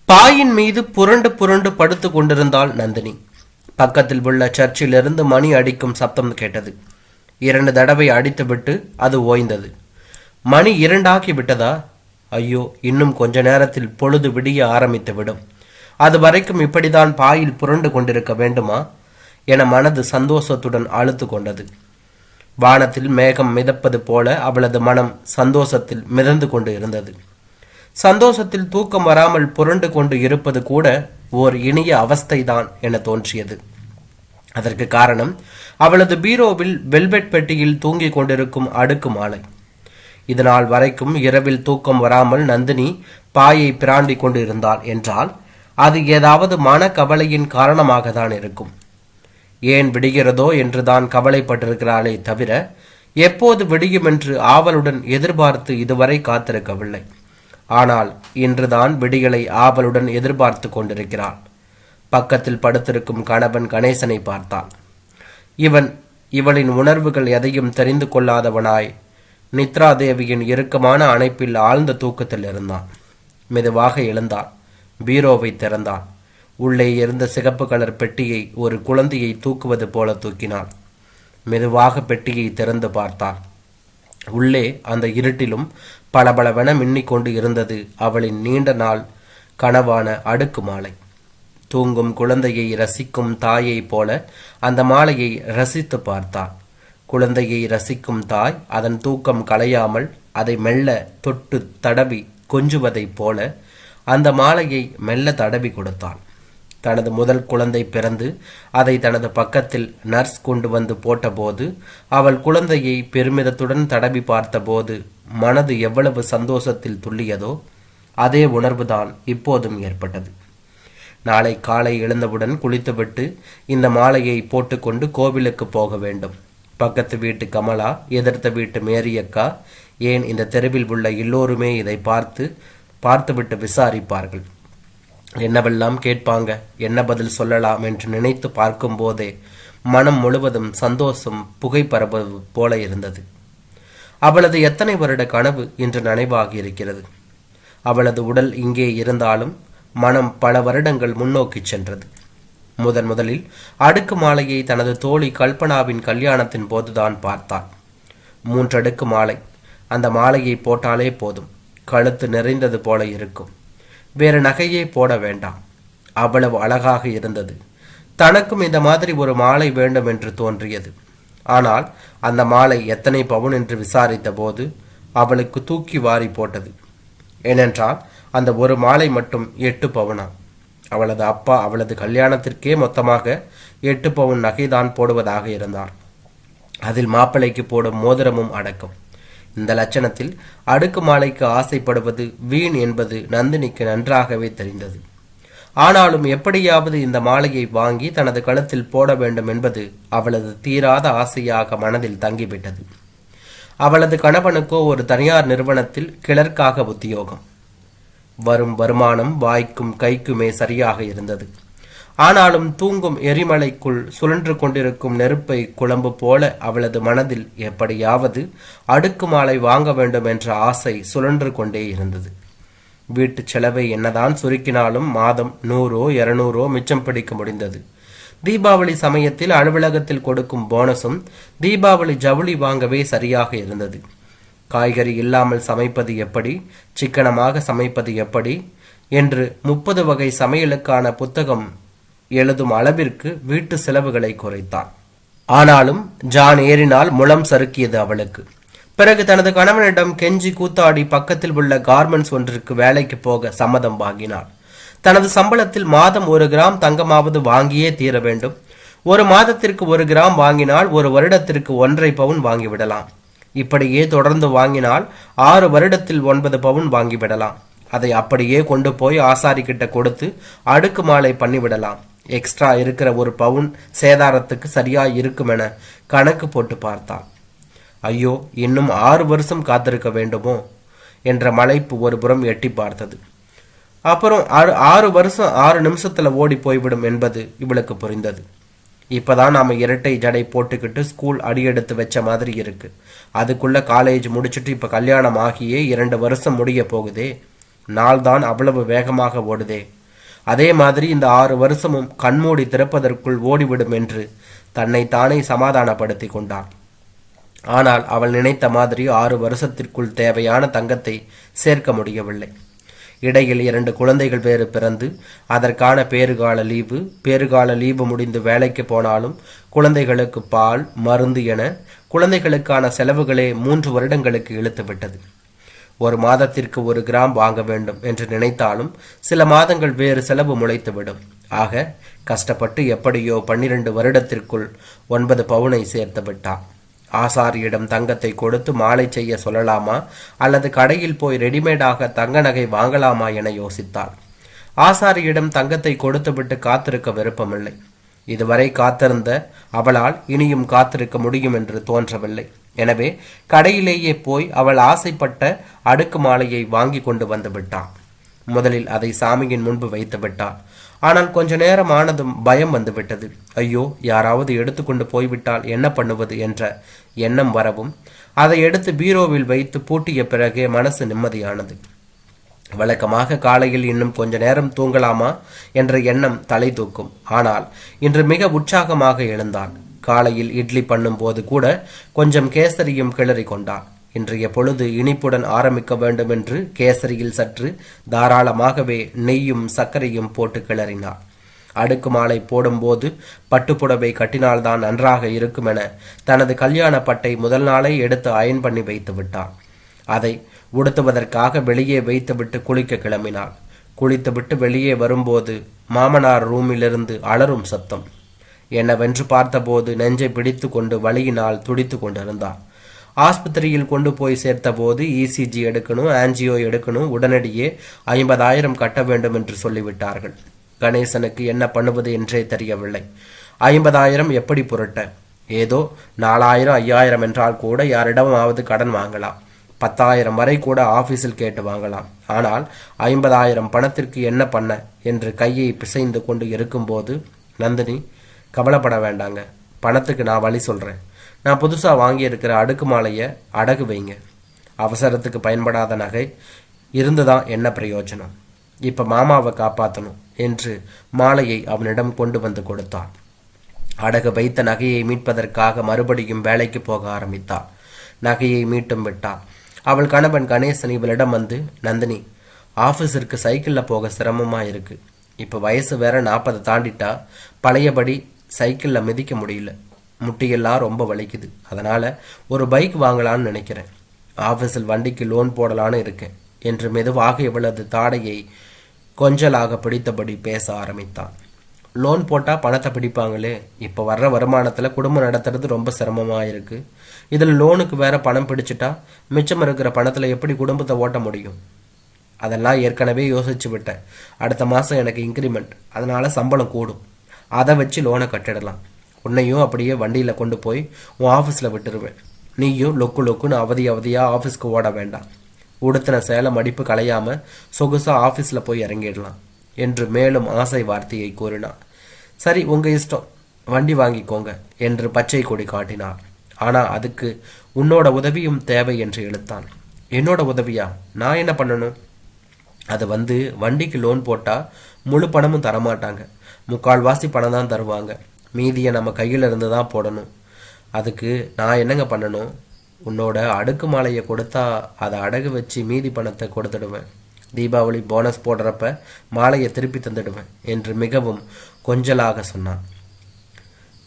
பாயின் மீது புரண்டு புரண்டு படுத்து கொண்டிருந்தாள் நந்தினி. பக்கத்தில் உள்ள சர்ச்சிலிருந்து மணி அடிக்கும் சப்தம் கேட்டது. 2 தடவை அடித்துவிட்டு அது ஓய்ந்தது. மணி 2 ஆகி விட்டதா? ஐயோ, இன்னும் கொஞ்ச நேரத்தில் பொழுது விடிய ஆரம்பித்து விடும். அது வரைக்கும் இப்படிதான் பாயில் புரண்டு கொண்டிருக்க வேண்டுமா என மனது சந்தோஷத்துடன் அழுத்து கொண்டது. வானத்தில் மேகம் மிதப்பது போல அவளது மனம் சந்தோஷத்தில் மிதந்து கொண்டு இருந்தது. சந்தோஷத்தில் தூக்கம் வராமல் புரண்டு கொண்டு இருப்பது கூட ஓர் இனிய அவஸ்தைதான் என தோன்றியது. அதற்கு காரணம் அவளது பீரோவில் வெல்வெட் பெட்டியில் தூங்கிக் கொண்டிருக்கும் அடுக்கு மாலை. இதனால் வரைக்கும் இரவில் தூக்கம் வராமல் நந்தினி பாயை பிராண்டி கொண்டு இருந்தாள் என்றால் அது ஏதாவது மனக்கவலையின் காரணமாக தான் இருக்கும். ஏன் விடுகிறதோ என்றுதான் கவலைப்பட்டிருக்கிறாளே தவிர எப்போது விடியும் என்று ஆவலுடன் எதிர்பார்த்து இதுவரை காத்திருக்கவில்லை. ஆனால் இன்றுதான் விடிகளை ஆவலுடன் எதிர்பார்த்து கொண்டிருக்கிறாள். பக்கத்தில் படுத்திருக்கும் கணவன் கணேசனை பார்த்தாள். இவளின் உணர்வுகள் எதையும் தெரிந்து கொள்ளாதவனாய் நித்ரா தேவியின் இறுக்கமான அணைப்பில் ஆழ்ந்த தூக்கத்தில் இருந்தான். மெதுவாக எழுந்தாள். பீரோவை திறந்தாள். உள்ளே இருந்த சிகப்பு கலர் பெட்டியை ஒரு குழந்தையை தூக்குவது போல தூக்கினாள். மெதுவாக பெட்டியை திறந்து பார்த்தாள். உள்ளே அந்த இருட்டிலும் பளபளவென மின்னிக்கொண்டு இருந்தது அவளின் நீண்ட நாள் கனவான அடுக்கு மாலை. தூங்கும் குழந்தையை ரசிக்கும் தாயை போல அந்த மாலையை ரசித்து பார்த்தாள். குழந்தையை ரசிக்கும் தாய் அதன் தூக்கம் கலையாமல் அதை மெல்ல தொட்டு தடவி கொஞ்சுவதைப் போல அந்த மாலையை மெல்ல தடவி கொடுத்தாள். தனது முதல் குழந்தை பிறந்து அதை தனது பக்கத்தில் நர்ஸ் கொண்டு வந்து போட்டபோது அவள் குழந்தையை பெருமிதத்துடன் தடவி பார்த்தபோது மனது எவ்வளவு சந்தோஷத்தில் துள்ளியதோ அதே உணர்வுதான் இப்போதும் ஏற்பட்டது. நாளை காலை எழுந்தவுடன் குளித்துவிட்டு இந்த மாலையை போட்டுக்கொண்டு கோவிலுக்கு போக வேண்டும். பக்கத்து வீட்டு கமலா, எதிர்த்த வீட்டு மேரியக்கா, ஏன் இந்த தெருவில் உள்ள எல்லோருமே இதை பார்த்துவிட்டு விசாரிப்பார்கள். என்னவெல்லாம் கேட்பாங்க, என்ன பதில் சொல்லலாம் என்று நினைத்து பார்க்கும் போதே மனம் முழுவதும் சந்தோஷம் புகை பரவது போல இருந்தது. அவளது எத்தனை வருட கனவு இன்று நனைவாகி இருக்கிறது. அவளது உடல் இங்கே இருந்தாலும் மனம் பல வருடங்கள் முன்னோக்கி சென்றது. முதலில் அடுக்கு மாலையை தனது தோழி கல்பனாவின் கல்யாணத்தின் போதுதான் பார்த்தாள். 3 அடுக்கு மாலை. அந்த மாலையை போட்டாலே போதும், கழுத்து நிறைந்தது போல இருக்கும். வேறு நகையே போட வேண்டாம். அவ்வளவு அழகாக இருந்தது. தனக்கும் இந்த மாதிரி ஒரு மாலை வேண்டும் என்று தோன்றியது. ஆனால் அந்த மாலை எத்தனை பவுன் என்று விசாரித்த போது அவளுக்கு தூக்கி வாரி போட்டது. ஏனென்றால் அந்த ஒரு மாலை மட்டும் 8 பவுனா. அவளது அப்பா அவளது கல்யாணத்திற்கே மொத்தமாக 8 பவுன் நகைதான் போடுவதாக இருந்தார். அதில் மாப்பிள்ளைக்கு போடும் மோதிரமும் அடக்கம். இந்த லட்சணத்தில் அடுக்கு மாலைக்கு ஆசைப்படுவது வீண் என்பது நந்தினிக்கு நன்றாகவே தெரிந்தது. ஆனாலும் எப்படியாவது இந்த மாலையை வாங்கி தனது கழுத்தில் போட வேண்டும் என்பது அவளது தீராத ஆசையாக மனதில் தங்கிவிட்டது. அவளது கணவனுக்கோ ஒரு தனியார் நிறுவனத்தில் கிளர்க்காக உத்தியோகம். வரும் வருமானம் வாய்க்கும் கைக்குமே சரியாக இருந்தது. ஆனாலும் தூங்கும் எரிமலைக்குள் சுழன்று கொண்டிருக்கும் நெருப்பை குழம்பு போல அவளது மனதில் எப்படியாவது அடுக்கு மாலை வாங்க வேண்டும் என்ற ஆசை சுழன்று கொண்டே இருந்தது. வீட்டு செலவை என்னதான் சுருக்கினாலும் மாதம் 100-200 மிச்சம் பிடிக்க முடிந்தது. தீபாவளி சமயத்தில் அலுவலகத்தில் கொடுக்கும் போனஸும் தீபாவளி ஜவுளி வாங்கவே சரியாக இருந்தது. காய்கறி இல்லாமல் சமைப்பது எப்படி, சிக்கனமாக சமைப்பது எப்படி என்று 30 வகை சமையலுக்கான புத்தகம் எழுதும் அளவிற்கு வீட்டு செலவுகளை குறைத்தாள். ஆனாலும் ஜான் ஏறினால் முளம் சறுக்கியது அவளுக்கு. பிறகு தனது கணவனிடம் கெஞ்சி கூத்தாடி பக்கத்தில் உள்ள கார்மெண்ட்ஸ் ஒன்றிற்கு வேலைக்கு போக சம்மதம் வாங்கினாள். தனது சம்பளத்தில் மாதம் 1 கிராம் தங்கமாவது வாங்கியே தீர வேண்டும். ஒரு மாதத்திற்கு 1 கிராம் வாங்கினால் ஒரு வருடத்திற்கு 1.5 பவுன் வாங்கிவிடலாம். இப்படியே தொடர்ந்து வாங்கினால் 6 வருடத்தில் 9 பவுன் வாங்கிவிடலாம். அதை அப்படியே கொண்டு போய் ஆசாரி கிட்ட கொடுத்து அடுக்கு மாலை பண்ணிவிடலாம். எக்ஸ்ட்ரா இருக்கிற 1 பவுன் சேதாரத்துக்கு சரியா இருக்கும் என கணக்கு போட்டு பார்த்தாள். ஐயோ, இன்னும் 6 வருஷம் காத்திருக்க வேண்டுமோ என்ற மலைப்பு ஒரு புறம் எட்டி பார்த்தது. அப்புறம் 6 வருஷம் 6 நிமிஷத்துல ஓடி போய்விடும் என்பது இவளுக்கு புரிந்தது. இப்பதான் நாம இரட்டை ஜடை போட்டுக்கிட்டு ஸ்கூல் அடியெடுத்து வச்ச மாதிரி இருக்கு. அதுக்குள்ள காலேஜ் முடிச்சுட்டு இப்ப கல்யாணம் ஆகியே 2 வருஷம் முடிய போகுதே. நாள்தான் அவ்வளவு வேகமாக ஓடுதே. அதே மாதிரி இந்த 6 வருஷமும் கண்மூடி திறப்பதற்குள் ஓடிவிடும் என்று தன்னை தானே சமாதானப்படுத்தி கொண்டாள். ஆனால் அவள் நினைத்த மாதிரி 6 வருஷத்திற்குள் தேவையான தங்கத்தை சேர்க்க முடியவில்லை. இடையில் 2 குழந்தைகள் வேறு பிறந்து அதற்கான பேறுகால லீவு முடிந்து வேலைக்கு போனாலும் குழந்தைகளுக்கு பால், மருந்து என குழந்தைகளுக்கான செலவுகளே 3 வருடங்களுக்கு இழுத்துவிட்டது. 1 மாதத்திற்கு 1 கிராம் வாங்க வேண்டும் என்று நினைத்தாலும் சில மாதங்கள் வேறு செலவு முளைத்துவிடும். ஆக கஷ்டப்பட்டு எப்படியோ 12 வருடத்திற்குள் 9 பவுனை சேர்த்து விட்டாள். ஆசாரியிடம் தங்கத்தை கொடுத்து மாலை செய்ய சொல்லலாமா அல்லது கடையில் போய் ரெடிமேடாக தங்க நகை வாங்கலாமா என யோசித்தாள். ஆசாரியிடம் தங்கத்தை கொடுத்துவிட்டு காத்திருக்க விருப்பமில்லை. இதுவரை காத்திருந்த அவளால் இனியும் காத்திருக்க முடியும் என்று தோன்றவில்லை. எனவே கடையிலேயே போய் அவள் ஆசைப்பட்ட அடுக்கு மாலையை வாங்கி கொண்டு வந்து விட்டாள். முதலில் அதை சாமியின் முன்பு வைத்து விட்டாள். ஆனால் கொஞ்ச நேரம் ஆனதும் பயம் வந்துவிட்டது. ஐயோ, யாராவது எடுத்துக்கொண்டு போய்விட்டால் என்ன பண்ணுவது என்ற எண்ணம் வரவும் அதை எடுத்து பீரோவில் வைத்து பூட்டிய பிறகே மனசு நிம்மதியானது. வழக்கமாக காலையில் இன்னும் கொஞ்ச நேரம் தூங்கலாமா என்ற எண்ணம் தலை தூக்கும். ஆனால் இன்று மிக உற்சாகமாக எழுந்தாள். காலையில் இட்லி பண்ணும் போது கூட கொஞ்சம் கேசரியும் கிளறி கொண்டாள். இன்றைய பொழுது இனிப்புடன் ஆரம்பிக்க வேண்டும் என்று கேசரியில் சற்று தாராளமாகவே நெய்யும் சர்க்கரையும் போட்டு கிளறினாள். அடுக்கு மாலை போடும்போது பட்டுப்புடவை கட்டினால்தான் நன்றாக இருக்கும் என தனது கல்யாண பட்டை முதல் நாளே எடுத்து அயன் பண்ணி வைத்து விட்டாள். அதை உடுத்துவதற்காக வெளியே வைத்துவிட்டு குளிக்க கிளம்பினாள். குளித்துவிட்டு வெளியே வரும்போது மாமனார் ரூமிலிருந்து அலறும் சத்தம். என்னவென்று பார்த்தபோது நெஞ்சை பிடித்து கொண்டு வலியினால் துடித்து கொண்டிருந்தாள். ஆஸ்பத்திரியில் கொண்டு போய் சேர்த்த போது இசிஜி எடுக்கணும், ஆன்ஜியோ எடுக்கணும், உடனடியே 50,000 கட்ட வேண்டும் என்று சொல்லிவிட்டார்கள். கணேசனுக்கு என்ன பண்ணுவது என்றே தெரியவில்லை. 50,000 எப்படி புரட்ட? ஏதோ 4,000 5,000 என்றால் கூட யாரிடமாவது கடன் வாங்கலாம். 10,000 வரை கூட ஆபீஸில் கேட்டு வாங்கலாம். ஆனால் 50,000 பணத்திற்கு என்ன பண்ண என்று கையை பிசைந்து கொண்டு இருக்கும்போது, நந்தினி, கவலைப்பட வேண்டாங்க, பணத்துக்கு நான் வழி சொல்றேன். நான் புதுசாக வாங்கியிருக்கிற அடுக்கு மாலையை அடகு வைங்க. அவசரத்துக்கு பயன்படாத நகை இருந்துதான் என்ன பிரயோஜனம்? இப்போ மாமாவை காப்பாற்றணும் என்று மாலையை அவனிடம் கொண்டு வந்து கொடுத்தாள். அடகு வைத்த நகையை மீட்பதற்காக மறுபடியும் வேலைக்கு போக ஆரம்பித்தாள். நகையை மீட்டும் விட்டாள். அவள் கணவன் கணேசன் இவளிடம் வந்து, நந்தினி, ஆஃபீஸிற்கு சைக்கிளில் போக சிரமமாக இருக்கு. இப்போ வயசு வேற 40 தாண்டிட்டா பழையபடி சைக்கிளில் மிதிக்க முடியல, முட்டியெல்லாம் ரொம்ப வலிக்குது. அதனால் ஒரு பைக் வாங்கலான்னு நினைக்கிறேன். ஆஃபீஸில் வண்டிக்கு லோன் போடலான்னு இருக்கேன் என்று மெதுவாக இவளது தாடையை கொஞ்சலாக பிடித்தபடி பேச ஆரம்பித்தான். லோன் போட்டால் பணத்தை பிடிப்பாங்களே. இப்போ வர்ற வருமானத்தில் குடும்பம் நடத்துறது ரொம்ப சிரமமாக இருக்குது. இதில் லோனுக்கு வேற பணம் பிடிச்சிட்டா மிச்சம் இருக்கிற பணத்தில் எப்படி குடும்பத்தை ஓட்ட முடியும்? அதெல்லாம் ஏற்கனவே யோசிச்சு விட்டேன். அடுத்த மாதம் எனக்கு இன்க்ரிமெண்ட், அதனால் சம்பளம் கூடும். அதை வச்சு லோனை கட்டிடலாம். உன்னையும் அப்படியே வண்டியில் கொண்டு போய் உன் ஆஃபீஸில் விட்டுருவேன். நீயும் லொக்குன்னு அவதியாக ஆஃபீஸ்க்கு ஓட வேண்டாம். உடுத்தின சேலை மடிப்பு களையாமல் சொகுசாக ஆஃபீஸில் போய் இறங்கிடலாம் என்று மேலும் ஆசை வார்த்தையை கூறினார். சரி, உங்கள் இஷ்டம், வண்டி வாங்கிக்கோங்க என்று பச்சை கொடி காட்டினார். ஆனால் அதுக்கு உன்னோட உதவியும் தேவை என்று இழுத்தான். என்னோட உதவியா? நான் என்ன பண்ணணும்? அது வண்டிக்கு லோன் போட்டால் முழு பணமும் தரமாட்டாங்க. 3/4 பணம் தான் தருவாங்க. மீதியை நம்ம கையில் இருந்து தான் போடணும். அதுக்கு நான் என்னங்க பண்ணணும்? உன்னோட அடுக்கு மாலையை கொடுத்தா அதை அடகு வச்சு மீதி பணத்தை கொடுத்துடுவேன். தீபாவளி போனஸ் போடுறப்ப மாலையை திருப்பி தந்துடுவேன் என்று மிகவும் கொஞ்சலாக சொன்னான்.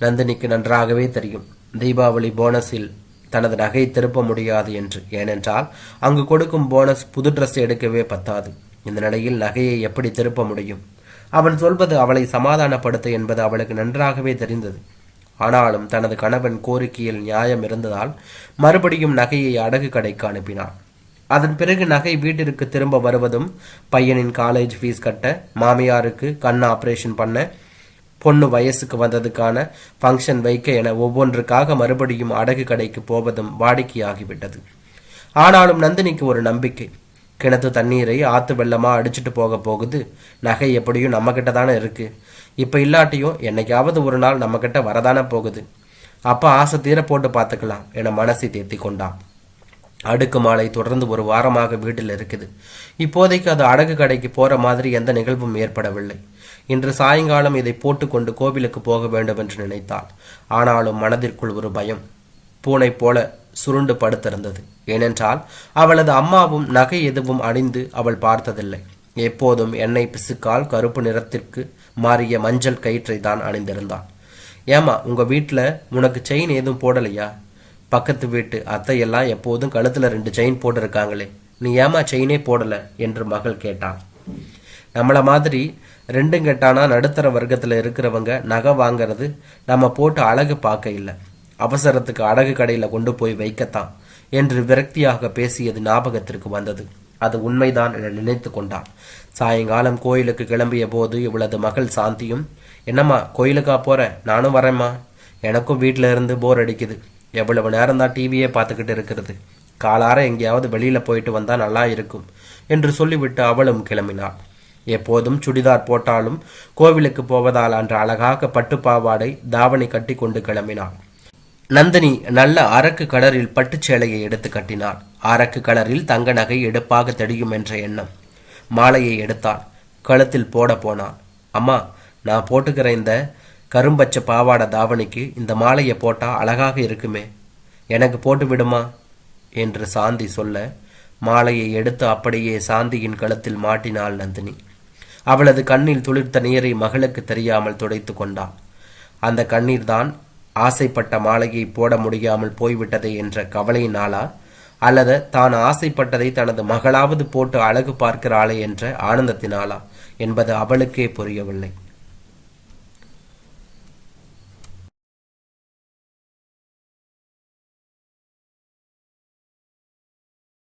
நந்தினிக்கு நன்றாகவே தெரியும் தீபாவளி போனஸில் தனது நகை திருப்ப முடியாது என்று. ஏனென்றால் அங்கு கொடுக்கும் போனஸ் புது ட்ரெஸ் எடுக்கவே பத்தாது. இந்த நிலையில் நகையை எப்படி திருப்ப முடியும்? அவன் சொல்வது அவளை சமாதானப்படுத்த என்பது அவளுக்கு நன்றாகவே தெரிந்தது. ஆனாலும் தனது கணவன் கோரிக்கையில் நியாயம் இருந்ததால் மறுபடியும் நகையை அடகு கடைக்கு அனுப்பினாள். அதன் பிறகு நகை வீட்டிற்கு திரும்ப வருவதும், பையனின் காலேஜ் ஃபீஸ் கட்ட, மாமியாருக்கு கண் ஆபரேஷன் பண்ண, பொண்ணு வயசுக்கு வந்ததுக்கான ஃபங்க்ஷன் வைக்க என ஒவ்வொன்றுக்காக மறுபடியும் அடகு கடைக்கு போவதும் வாடிக்கையாகிவிட்டது. ஆனாலும் நந்தினிக்கு ஒரு நம்பிக்கை. கிணத்து தண்ணீரை ஆற்று வெள்ளமா அடிச்சுட்டு போக போகுது. நகை எப்படியும் நம்மக்கிட்ட தானே இருக்கு. இப்போ இல்லாட்டியும் என்னைக்காவது ஒரு நாள் நம்மக்கிட்ட வரதானே போகுது. அப்போ ஆசை தீர போட்டு பார்த்துக்கலாம் என மனசை தேத்தி கொண்டான். அடுக்கு மாலை தொடர்ந்து ஒரு வாரமாக வீட்டில் இருக்குது. இப்போதைக்கு அது அடகு கடைக்கு போற மாதிரி எந்த நிகழ்வும் ஏற்படவில்லை. இன்று சாயங்காலம் இதை போட்டுக்கொண்டு கோவிலுக்கு போக வேண்டும் என்று நினைத்தாள். ஆனாலும் மனதிற்குள் ஒரு பயம் பூனை போல சுருண்டு படுத்திருந்தது. ஏனென்றால் அவளது அம்மாவும் நகை எதுவும் அணிந்து அவள் பார்த்ததில்லை. எப்போதும் எண்ணெய் பிசுக்கால் கருப்பு நிறத்திற்கு மாறிய மஞ்சள் கயிற்றை தான் அணிந்திருந்தாள். ஏமா, உங்க வீட்டில் உனக்கு செயின் ஏதும் போடலையா? பக்கத்து வீட்டு அத்தையெல்லாம் எப்போதும் கழுத்துல 2 செயின் போட்டிருக்காங்களே, நீ ஏமா செயினே போடல என்று மகள் கேட்டாள். நம்மள மாதிரி 2 கெட்டானா நடுத்தர வர்க்கத்தில் இருக்கிறவங்க நகை வாங்கிறது நம்ம போட்டு அழகு பார்க்க இல்லை, அவசரத்துக்கு அடகு கடையில் கொண்டு போய் வைக்கத்தான் என்று விரக்தியாக பேசியது ஞாபகத்திற்கு வந்தது. அது உண்மைதான் என நினைத்து கொண்டான். சாயங்காலம் கோயிலுக்கு கிளம்பிய போது இவளது மகள் சாந்தியும், என்னம்மா கோயிலுக்கா போற? நானும் வரேம்மா. எனக்கும் வீட்டில இருந்து போர் அடிக்குது. எவ்வளவு நேரம்தான் டிவியே பார்த்துக்கிட்டு இருக்கிறது. காலார எங்கேயாவது வெளியில போயிட்டு வந்தா நல்லா இருக்கும் என்று சொல்லிவிட்டு அவளும் கிளம்பினாள். எப்போதும் சுடிதார் போட்டாலும் கோவிலுக்கு போவதால் அன்று அழகாக பட்டுப்பாவாடை தாவணி கட்டி கொண்டு கிளம்பினாள். நந்தினி நல்ல அரக்கு கலரில் பட்டுச்சேலையை எடுத்து கட்டினாள். அரக்கு கலரில் தங்க நகை எடுப்பாக தெரியும் என்ற எண்ணம். மாலையை எடுத்தாள். கழுத்தில் போட போனாள். அம்மா, நான் போட்டுக்கிற இந்த கரும்பச்சை பாவாடை தாவணிக்கு இந்த மாலையை போட்டா அழகாக இருக்குமே, எனக்கு போட்டு விடுமா என்று சாந்தி சொல்ல, மாலையை எடுத்து அப்படியே சாந்தியின் கழுத்தில் மாட்டினாள் நந்தினி. அவளது கண்ணில் துளிர்த்த நீரை மகளுக்கு தெரியாமல் துடைத்து கொண்டாள். அந்த கண்ணீர் தான் ஆசைப்பட்ட மாலையை போட முடியாமல் போய்விட்டதே என்ற கவலையினாலா, அல்லது தான் ஆசைப்பட்டதை தனது மகளாவது போட்டு அழகு பார்க்கிறாளே என்ற ஆனந்தத்தினாலா என்பது அவளுக்கே புரியவில்லை.